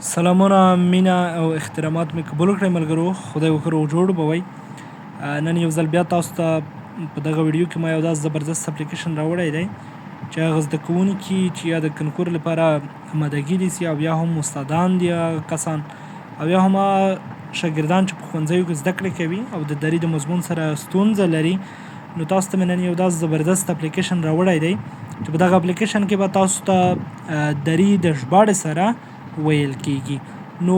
سلامونه، مینه او احترامات مې قبول کړئ ملګرو. خدای وکړو جوړ به وئ. نن یو ځل بیا تاسو ته په دغه ویډیو کې ما یو داسې زبردست اپلیکیشن راوړی دی چې هغه زده کوونکي چې یا د کنکور لپاره آمادګي نیسي او یا هم استادان دي کسان او یا هم شاګردان چې په ښوونځیو کې زده کړې کوي او د دري د مضمون سره ستونزه لري، نو تاسو ته مې نن یو داسې زبردست اپلیکیشن راوړی دی چې په دغه اپلیکیشن کې به تاسو ته دري د ژباړې سره ویل کیږي. نو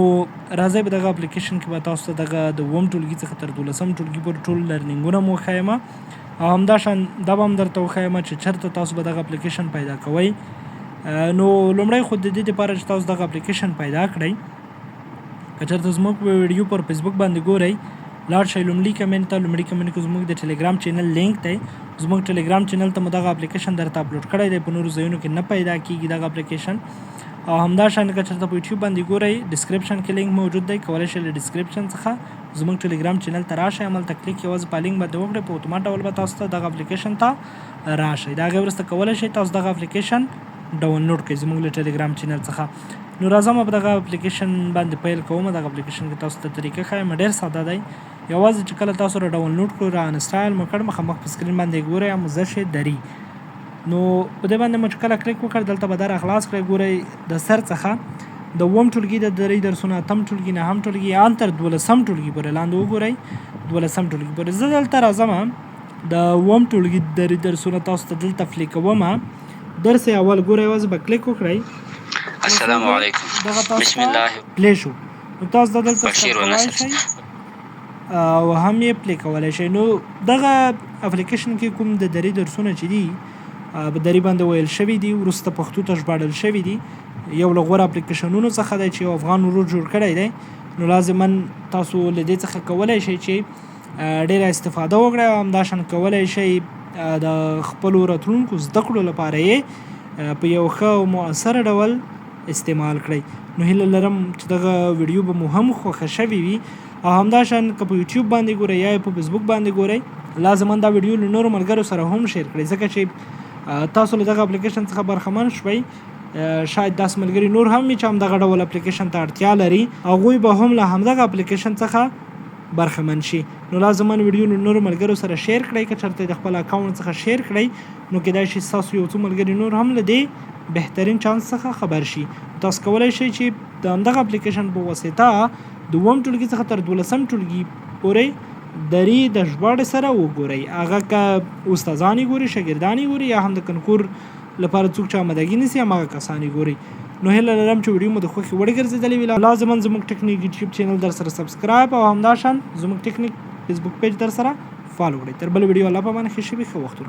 راځئ په دغه اپلیکیشن کې به تاسو ته دغه د اووم ټولګي څخه تر دولسم ټولګي پورې ټول لرنینګونه مو وښیم او همداشان دا به هم درته وښیم چې چېرته تاسو به دغه اپلیکیشن پیدا کوئ. نو لومړی خو د دې دپاره چې تاسو دغه اپلیکیشن پیدا کړئ، که چېرته زموږ ویډیو پر فیسبوک باندې ګورئ، لاړ شئ لومړي کمنټ ته. لومړي کمنټ کې زموږ د ټلیګرام چینل لینک دی. زموږ ټلیګرام چینل ته مو دغه اپلیکیشن درته اپلوډ کړی دی، په نورو ځایونو کې نه پیدا کیږي دغه اپلیکیشن. او همداشان که چېرته په یوټیوب باندې ګورئ، ډسکرپشن کې لینک موجود دی، کولی شئ له ډسکرپشن څخه زموږ ټلیګرام چینل ته راشئ، هملته کلیک یوازې په لینک باندې وکړئ، په اتومات ډول به تاسو ته دغه اپلیکیشن ته راشئ. د هغې وروسته کولی شئ تاسو دغه اپلیکیشن ډاونلوډ کړئ زموږ له ټلیګرام چینل څخه. نو راځم په دغه اپلیکیشن باندې پیل کوم. دغه اپلیکیشن کې تاسو ته طریقه ښایم، ډېر ساده دی. یوازې چې کله تاسو را ډاونلوډ کړو، را انسټال مو کړ، مخامخ په سکرین باندې ګورئ آموزش دري. نو په دې باندې مو چې کله کلیک وکړ، دلته به دا را خلاص کړئ. ګورئ د سر څخه د اووم ټولګي د دري درسونه، اتم ټولګي، نهم ټولګي ان تر دولسم ټولګي پورې لاندې وګورئ، دولسم ټولګي پورې. زه دلته راځم د اووم ټولګي دري درسونه تاسو ته دلته فلی کوم. درس اول ګورئ، یوازې به کلیک وکړئ. السلام علیکم. بسم الله. پلی شو. نو تاسو دا دلته کولی شئ او هم یې پلی کولی شئ. نو دغه اپلیکیشن کې کوم د دري درسونه چې دي په دري باندې ویل شوي دي، وروسته پښتو ته ژباړل شوي دي، یو له غوره اپلیکیشنونو څخه دی چې یو افغان ورور جوړ کړی دی. نو لازما تاسو له دې څخه کولی شئ چې ډېره استفاده وکړئ او همداشان کولی شئ د خپلو راتلونکو زده کړو لپاره یې په یو ښه او مؤثره ډول استعمال کړئ. نو هیله لرم چې دغه ویډیو به مو هم خوښه شوې وي او همداشان که په یوټیوب باندې ګورئ یا په فیسبوک باندې ګورئ، لازما دا ویډیو له نورو ملګرو سره هم شیر کړئ، ځکه چې تاسو له دغه اپلیکیشن څخه برخمن شوئ. شاید داسې ملګري نور هم وي چې همدغه ډول اپلیکیشن ته اړتیا لري، هغوی به هم له همدغه اپلیکیشن څخه برخمن شي. نو لازما ویډیو له نورو ملګرو سره شیر کړئ. که چېرته د خپل اکاونټ څخه شیر کړئ، نو کیدای شي ستاسو یو څو ملګري نور هم له دې بهترین چانس څخه خبر شي. تاسو کولی شئ چې د همدغه اپلیکیشن په واسطه د اووم ټولګي څخه تر دولسم ټولګي پورې دري د ژباړې سره وګورئ. هغه که استادان یې ګوري، شاګردان یې ګوري، یا هم د کنکور لپاره څوک چې آمادګي نیسي هماغه کسان یې ګوري. نو هیله لرم چې ویډیو مو د خوښې وړ ګرځېدلې وي. لازما زموږ ټیکنیک یوټیوب چینل در سره سبسکرایب او همداشان زموږ ټیکنیک فیسبوک پیج در سره فالو کړئ. تر بل ویډیو الله پامان ښه شي، ښه وختونه.